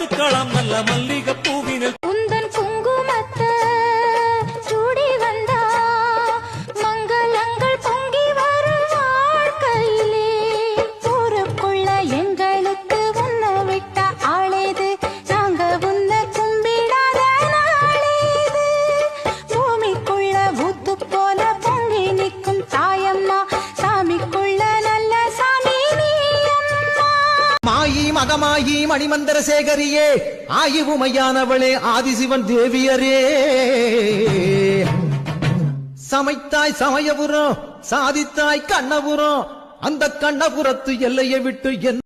வாழ்த்துக்களம் நல்ல மல்லிகை பூவினில் உந்தன் குங்குமத்தை சூடி வந்தா மங்களங்கள் பொங்கி வரும் வாழ்க்கையிலே ஊருக்குள்ள எங்களுக்கு உன்னை விட்ட ஆளேது நாங்க உன்னை கும்பிடாத நாளேது பூமிக்குள்ள ஊத்து போல பொங்கி நிற்கும் தாயம்மா சாமிக்குள்ள நல்ல சாமி நீ அம்மா மாயி மகமாயி மணிமந்திர சேகரியே ஆயி உமையானவளே ஆதிசிவன் தேவியரே சமைத்தாய் சமயபுரம் சாதித்தாய் கண்ணபுரம் அந்த கண்ணபுரத்து எல்லையை விட்டு என்